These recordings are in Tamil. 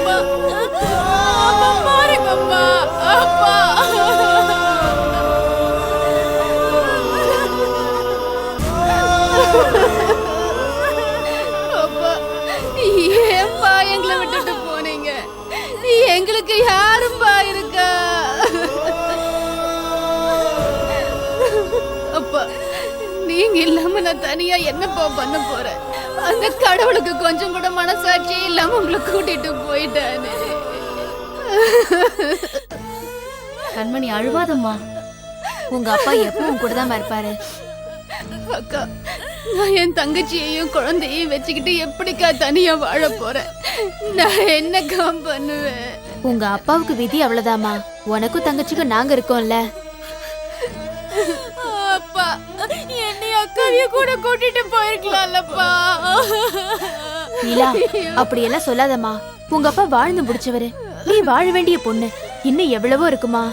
அம்மா அம்மா பாருங்கம்மா அப்பா. அப்பா ஏன்பா எங்களை விட்டுட்டு போனீங்க? எங்களுக்கு யாரும்பா இருக்கா? அப்பா நீங்க இல்லாம நான் தனியா என்னப்பா பண்ண போறேன்? அந்த கடவுளுக்கு கொஞ்சம் கூட மனசாட்சி இல்லாம உங்களை கூட்டிட்டு போயிட்டானே. கண்மணி அழுவாதம்மா. உங்க அப்பா எப்பவும் கூட தான் இருப்பாரு. அக்கா நான் என் தங்கச்சியையும் குழந்தையையும் வச்சுக்கிட்டு எப்படிக்கா தனியா வாழ போறேன்? நான் என்னக்கா பண்ணுவேன்? உங்க அப்பாவுக்கு விதி அவ்வளவுதாம்மா. உனக்கும் தங்கச்சிக்கும் நாங்க இருக்கோம்ல. அப்பா என்னை அக்காவைய கூட கூட்டிட்டு போயிருக்கலாம்லப்பா. நீலா அப்படி எல்லாம் சொல்லாதம்மா. உங்க அப்பா வாழ்ந்து முடிச்சவரு, நீ வாழ வேண்டிய பொண்ணு. இன்னும் எவ்வளவோ இருக்குமா.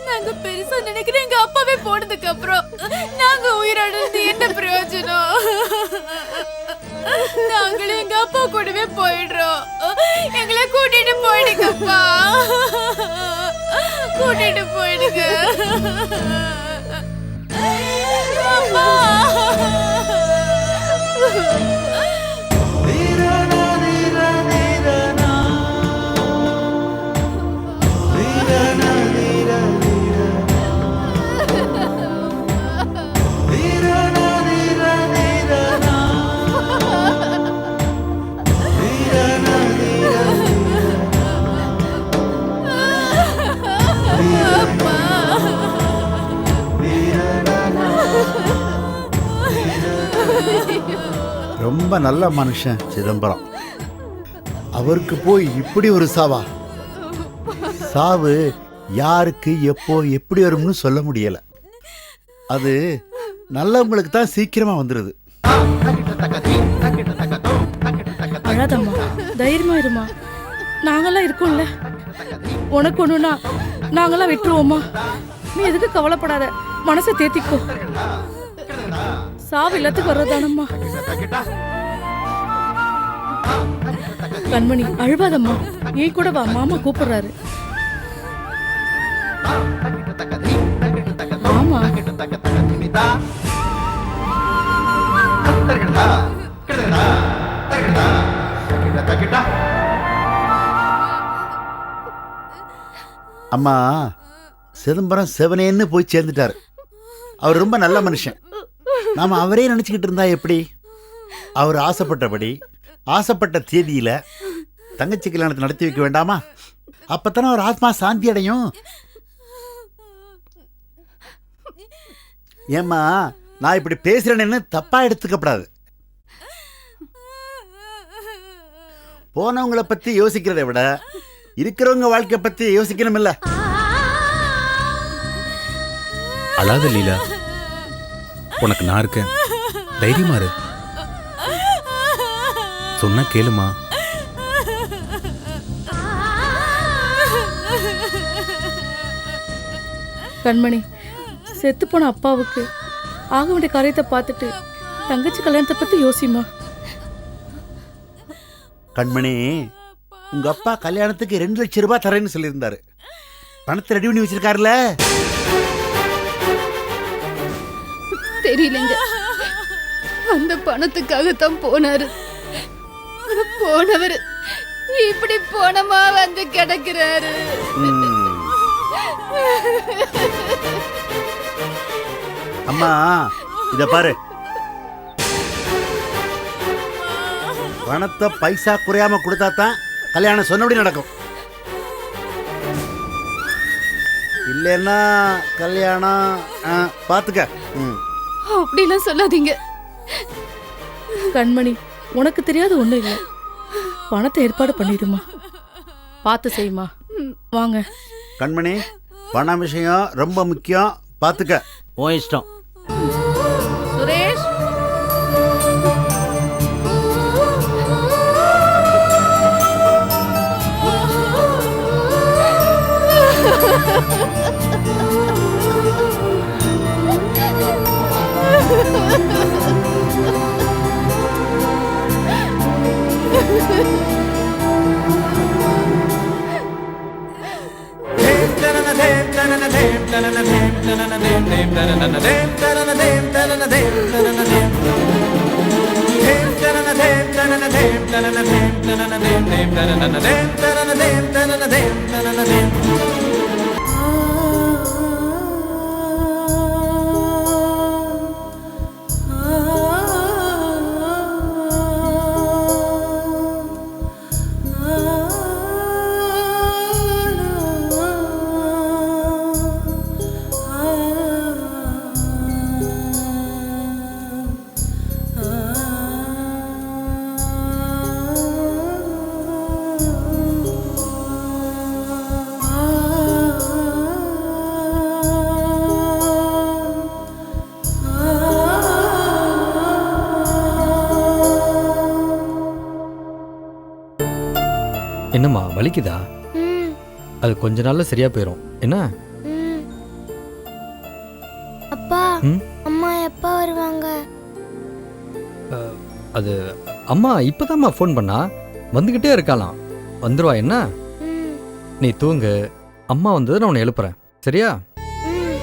நாங்க பெருசா நினைக்கிறேன். எங்க அப்பாவே போனதுக்கு அப்புறம் நாங்க உயிரோடு என்ன பிரயோஜனம்? நாங்களும் எங்க அப்பா கூடவே போயிடுறோம். எங்களை கூட்டிட்டு போயிடுங்கப்பா, கூட்டிட்டு போயிடுங்க. அப்பா ரொம்ப நல்ல மனுஷன் சிதம்பரம். அவருக்கு போய் இப்படி ஒரு சாவா? சாவு யாருக்கு எப்போ எப்படி வரும்னு சொல்ல முடியல. அது நல்லவங்களுக்கு தான் சீக்கிரமா வந்துருது. அழாதம்மா, தைரியமா இருமா. நாங்கெல்லாம் இருக்கோம்ல. உனக்கு ஒண்ணுனா நாங்கெல்லாம் விட்டுருவோம்மா. நீ எதுக்கு கவலைப்படாத, மனசை தேத்திக்கோ. சாவு இல்லத்துக்கு வர்றதானம்மா. கண்மணி அழுவாதம்மா. ஏன் கூட வா, மாமா கூப்பிடுறாரு. ஆமா அம்மா, சிதம்பரம் செவனேன்னு போய் சேர்ந்துட்டாரு. அவர் ரொம்ப நல்ல மனுஷன். நாம அவரே நினைச்சுக்கிட்டு இருந்தா எப்படி? அவர் ஆசைப்பட்டபடி ஆசைப்பட்ட தேதியில தங்கச்சி கல்யாணத்தை நடத்தி வைக்க வேண்டாமா? அப்பத்தானே அவர் ஆத்மா சாந்தி அடையும். ஏம்மா, நான் இப்படி பேசுறேன்னு தப்பா எடுத்துக்கப்படாது. போனவங்களை பத்தி யோசிக்கிறதை விட இருக்கிறவங்க வாழ்க்கை பத்தி யோசிக்கணும் இல்ல? அழாத லீலா, உனக்கு நான் இருக்கேன். தைரியமா இரு. சொன்னா கேளுமா. கண்மணி, செத்து போன அப்பாவுக்கு ஆக வேண்டிய காரியத்தை பார்த்துட்டு தங்கச்சி கல்யாணத்தை பத்தி யோசிமா. கண்மணி, உங்க அப்பா கல்யாணத்துக்கு 2 லட்சம் ரூபாய் தரேன்னு சொல்லியிருந்தாரு. பணத்தை ரெடி பண்ணி வச்சிருக்காருல? தெரியலங்க, அந்த பணத்துக்காகத்தான் போனாரு. போனவர் இப்படி போனமா வந்து கிடக்கிறாரு. அம்மா இத பாரு, பணத்தை பைசா குறையாம கொடுத்தா தான் கல்யாணம் சொன்னபடி நடக்கும். இல்லைன்னா கல்யாணம் பாத்துக்க. அப்படிலாம் சொல்லாதீங்க கண்மணி. உனக்கு தெரியாத ஒண்ணு இல்லை. பணத்தை ஏற்பாடு பண்ணிடுமா. பார்த்து செய்யுமா. வாங்க கண்மணி, பண விஷயம் ரொம்ப முக்கியம், பாத்துக்க. ஓ இஷ்டம். சுரேஷ், என்னம்மா வலிக்குதா? அது கொஞ்ச நாள்ல சரியா போயிடும். என்ன அப்பா ம்? அம்மா எப்ப வருவாங்க? அது அம்மா இப்பதாம்மா ஃபோன் பண்ணா, வந்துகிட்டே இருக்கலாம், வந்துருவா. என்ன ம், நீ தூங்கு, அம்மா வந்தது நான் உன்னை எழுப்புறேன், சரியா? ம்.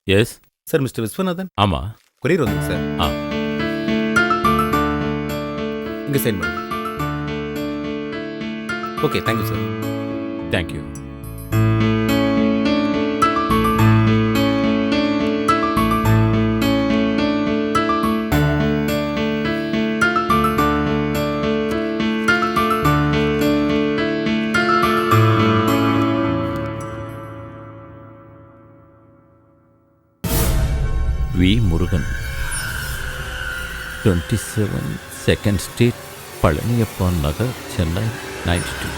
எஸ் சார், மிஸ்டர் விஸ்வநாதன், ஆமா. கொரியர் வந்துங்க சார். ஆ. இங்க சைன் பண்ணுங்க. Okay, thank you sir. Thank you. V Murugan, 27 second street, Palaniappa Nagar, Chennai 92.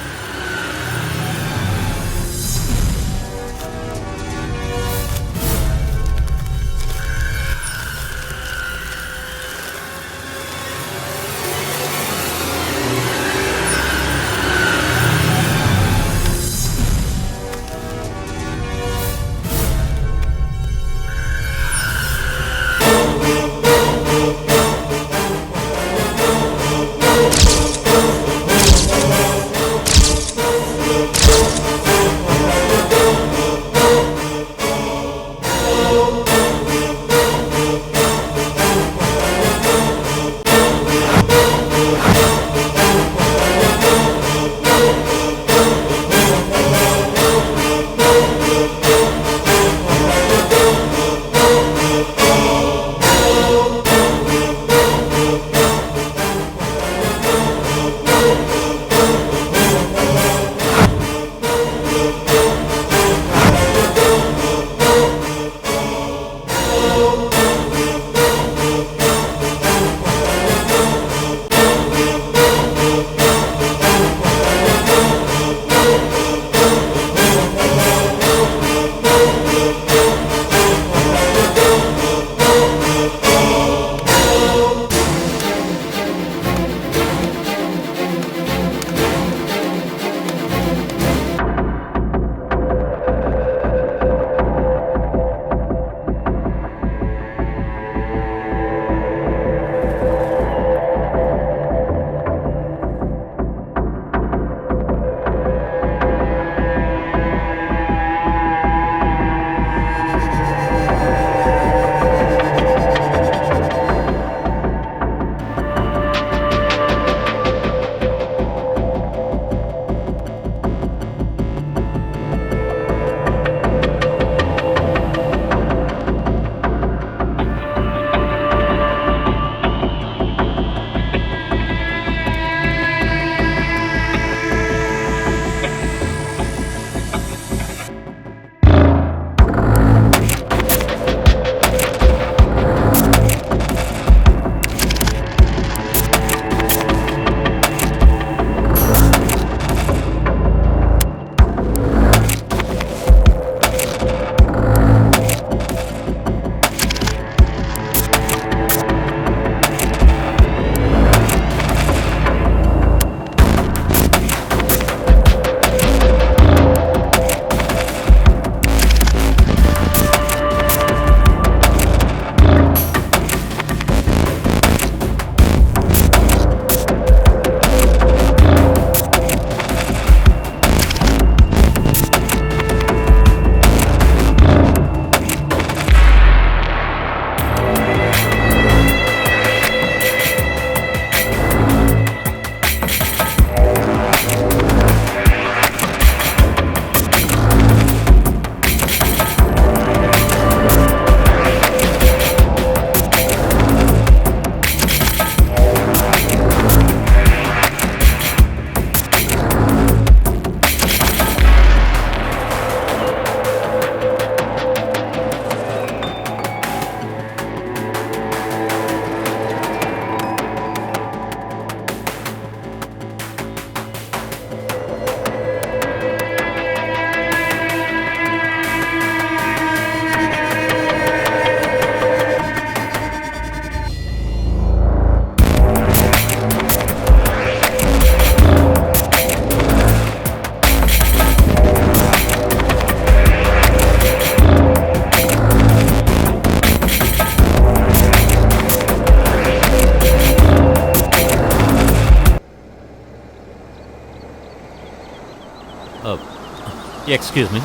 Excuse me.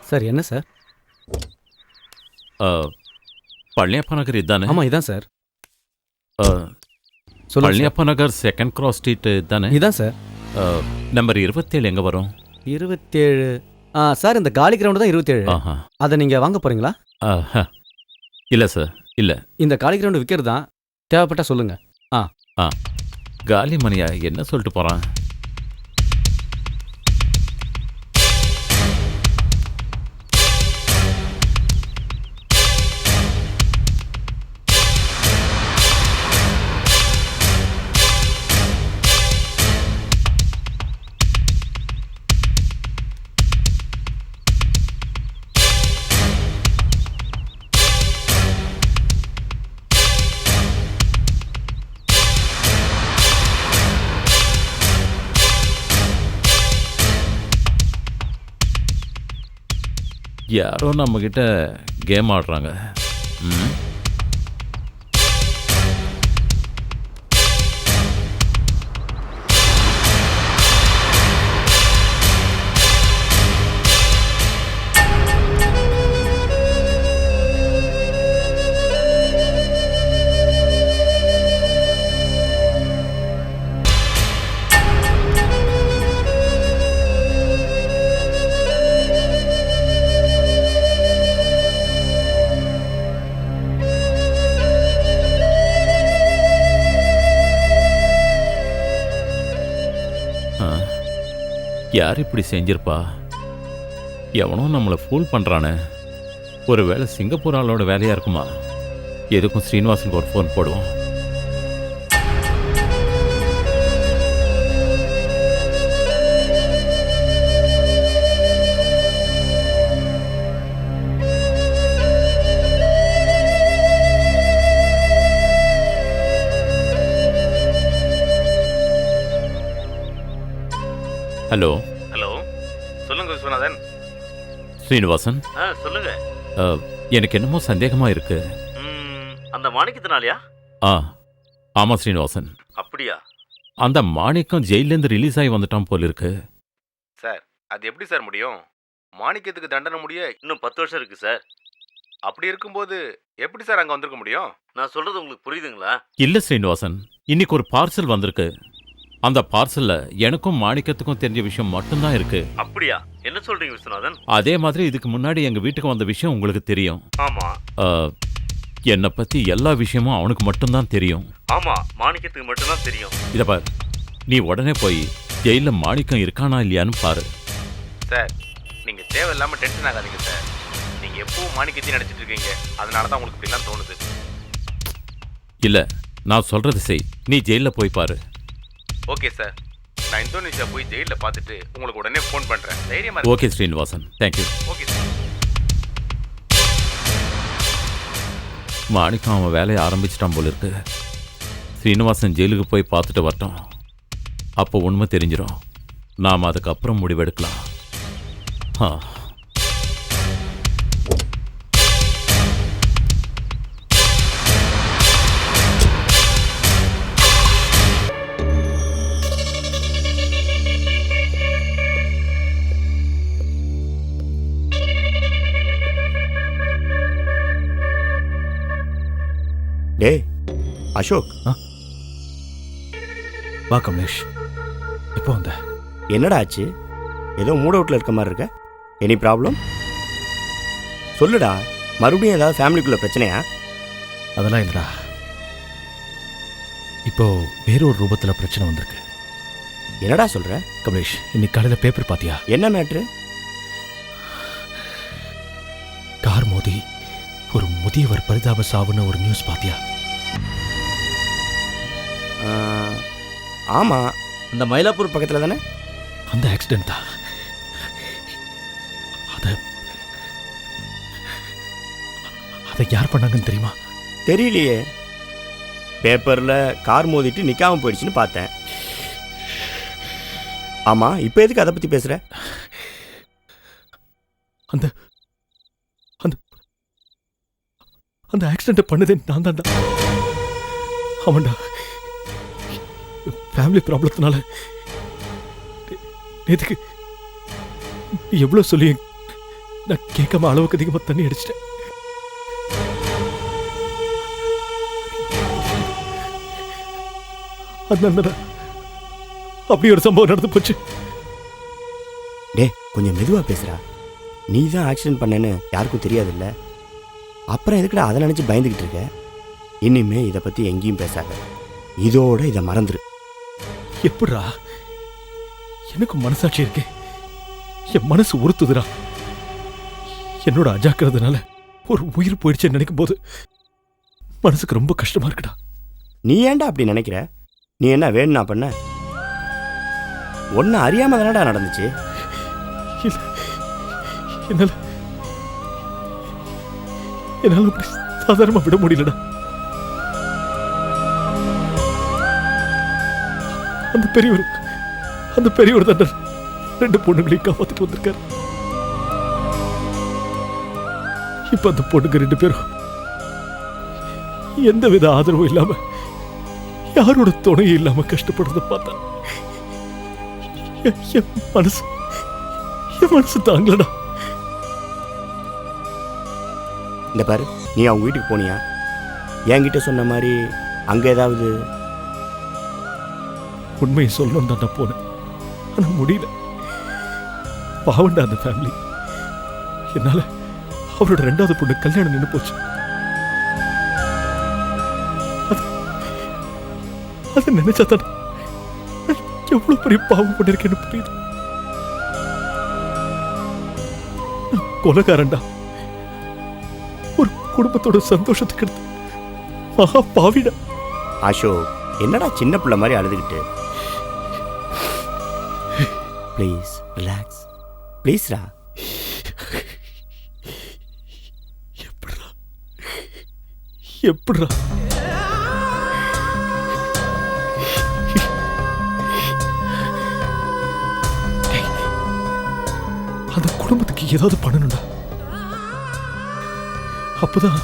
Sir என்ன சார்? பழனியப்பா நகர் இதானே? ஆமாம் இதான் சார். சொல்லுங்க. Palaniappa Nagar second cross street தானே? இதான் சார். நம்பர் 27 எங்கே வரும்? 27. சார் இந்த காலி கிரவுண்டு தான் 27. ஆஹா. அதை நீங்கள் வாங்க போகிறீங்களா? இல்லை சார், இல்லை. இந்த காலி கிரவுண்டு விற்கிறது தான், தேவைப்பட்டா சொல்லுங்கள். காலி மணியா என்ன சொல்லிட்டு போகிறான்? யாரோ நம்மக்கிட்ட கேம் ஆடுறாங்க. யார் இப்படி செஞ்சிருப்பா? எவனோ நம்மளை ஃபூல் பண்ணுறானே. ஒரு வேளை சிங்கப்பூர் ஆளோட வேலையாக இருக்குமா? எதுக்கும் ஸ்ரீனிவாசனுக்கு ஒரு ஃபோன் போடுவோம். ஹலோ. ஹலோ, சொல்லுங்க விஸ்வநாதன். ஸ்ரீனிவாசன், சொல்லுங்க. எனக்கு என்னமோ சந்தேகமாக இருக்கு. அந்த மாணிக்கத்தினாலயா? ஆமாம் ஸ்ரீனிவாசன். அப்படியா? அந்த மாணிக்கம் ஜெயிலேருந்து ரிலீஸ் ஆகி வந்துட்டான் போல இருக்கு. சார், அது எப்படி சார் முடியும்? மாணிக்கத்துக்கு தண்டனை முடிய இன்னும் 10 வருஷம் இருக்கு சார். அப்படி இருக்கும்போது எப்படி சார் அங்கே வந்திருக்க முடியும்? நான் சொல்றது உங்களுக்கு புரியுதுங்களா? இல்லை ஸ்ரீனிவாசன், இன்னைக்கு ஒரு பார்சல் வந்திருக்கு. அந்த பார்சல்ல எனக்கும் மாணிக்கத்துக்கும் தெரிஞ்ச விஷயம் மட்டும்தான் இருக்கு. அப்படியா? என்ன சொல்றீங்க விஸ்வநாதன்? அதே மாதிரி இதுக்கு முன்னாடி எங்க வீட்டுக்கு வந்த விஷயம் உங்களுக்கு தெரியும். ஆமா. என்னை பத்தி எல்லா விஷயமும் அவனுக்கு மட்டும்தான் தெரியும். ஆமா, மாணிக்கத்துக்கு மட்டும்தான் தெரியும். இத பாரு, நீ உடனே போய் ஜெயில மாணிக்கம் இருக்கானா இல்லையான்னு பாரு. சார், நீங்க தேவையில்லாம டென்ஷன் ஆகாதீங்க சார். நீங்க எப்பவும் மாணிக்கத்தையும் நினைச்சிட்டு இருக்கீங்க. அதனால தான் உங்களுக்கு இப்படிலாம் தோணுது. இல்ல, நான் சொல்றது செய். நீ ஜெயில போய் பாரு. ஓகே சார், நான் இந்தோனேஷியா போய் ஜெயிலில் பார்த்துட்டு உங்களுக்கு உடனே ஃபோன் பண்ணுறேன். தைரியமாக. Okay Srinivasan, thank you. Okay sir. மாணிக்கம் அவன் வேலையை ஆரம்பிச்சிட்டான் போல இருக்கு. ஸ்ரீனிவாசன் ஜெயிலுக்கு போய் பார்த்துட்டு வரட்டும். அப்போ உண்மை தெரிஞ்சிடும். நாம் அதுக்கப்புறம் முடிவெடுக்கலாம். டேய் அசோக். வா கமலேஷ், எப்போ வந்த? என்னடா ஆச்சு? ஏதோ மூட் அவுட்டில் இருக்க மாதிரி இருக்க. Any problem? சொல்லுடா. மறுபடியும் ஏதாவது ஃபேமிலிக்குள்ள பிரச்சனையா? அதெல்லாம் இல்லைடா. இப்போ வேறொரு ரூபத்தில் பிரச்சனை வந்திருக்கு. என்னடா சொல்ற கமலேஷ்? இன்னைக்கு காலையில் பேப்பர் பார்த்தியா? என்ன மேட்ரு? கார் மோதி ஒரு முதியவர் பரிதாப சாவுன்னு ஒரு நியூஸ் பார்த்தியா? ஆமாம், அந்த மயிலாப்பூர் பக்கத்தில் தானே? அந்த ஆக்சிடென்ட் தான். அதை யார் பண்ணாங்கன்னு தெரியுமா? தெரியலையே. பேப்பரில் கார் மோதிட்டு நிற்காம போயிடுச்சுன்னு பார்த்தேன். ஆமாம், இப்போ எதுக்கு அதை பற்றி பேசுகிற? அந்த அந்த அந்த ஆக்சிடென்ட் பண்ணதே நான் தான்டா. அவன்டா ஃபேமிலி ப்ராப்ளத்தினால நேற்றுக்கு எவ்வளவு சொல்லி நான் கேட்காம அளவுக்கு அதிகமா தண்ணி அடிச்சிட்டேன். அதனால அப்படி ஒரு சம்பவம் நடந்து போச்சு. டே கொஞ்சம் மெதுவாக பேசுகிறா. நீ தான் ஆக்சிடென்ட் பண்ணேன்னு யாருக்கும் தெரியாதுல்ல. அப்புறம் எதுக்குடா அதை நினச்சி பயந்துக்கிட்டு இருக்க? இனிமே இதை பற்றி எங்கேயும் பேசாத. இதோட இதை மறந்துரு. எப்படிரா? எனக்கு மனசாட்சி இருக்கு. என் மனசு உறுத்துதுடா. என்னோட அஜாக்கிரதனால ஒரு உயிர் போயிடுச்சுன்னு நினைக்கும் போது மனசுக்கு ரொம்ப கஷ்டமா இருக்குடா. நீ ஏன்டா அப்படி நினைக்கிற? நீ என்ன வேணும்னா பண்ண? ஒன்று அறியாம தானடா நடந்துச்சு. என்னால அப்படி சாதாரணமா விட முடியலடா. அந்த பெரியவர் தான் 2 பொண்ணுங்களையும் காப்பாத்திட்டு வந்திருக்காரு. இப்ப அந்த பொண்ணுங்க 2 பேரும் எந்தவித ஆதரவும் இல்லாம, யாரோட துணையும் இல்லாம கஷ்டப்படுறத பார்த்தா என் மனசு தாங்கலடா. இந்த பாரு, நீ அவங்க வீட்டுக்கு போனியா? என்கிட்ட சொன்ன மாதிரி அங்கே ஏதாவது? உண்மையை சொல்லணும் தான் நான் போனேன். ஆனா முடியல. பாவண்டா அந்த ஃபேமிலி. என்னால அவரோட 2வது பொண்ணு கல்யாணம் நின்று போச்சு. அதை நினைச்சா தான் எவ்வளவு பெரிய பாவம் பண்ணிருக்கேன்னு புரியுது. கொலைகாரன்டா. ஒரு குடும்பத்தோட சந்தோஷத்துக்கு எடுத்து மகா பாவிடா. அசோக், என்னடா சின்ன பிள்ளை மாதிரி அழுதுகிட்டு? Please relax. ப்ளீஸ்ரா. எப்படிரா? அந்த குடும்பத்துக்கு ஏதாவது பண்ணணும்டா. அப்பதான்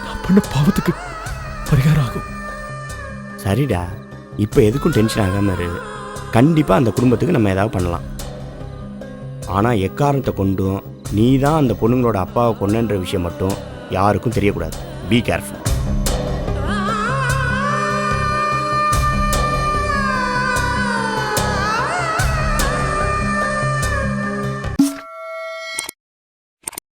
நான் பண்ண பாவத்துக்கு பரிகாரம் ஆகும். சரிடா, இப்போ எதுக்கும் டென்ஷன் ஆகாம இரு. கண்டிப்பாக அந்த குடும்பத்துக்கு நம்ம ஏதாவது பண்ணலாம். ஆனால் எக்காரணத்தை கொண்டும் நீ தான் அந்த பொண்ணுங்களோட அப்பாவை கொன்னன்ற விஷயம் மட்டும் யாருக்கும் தெரியக்கூடாது. Be careful.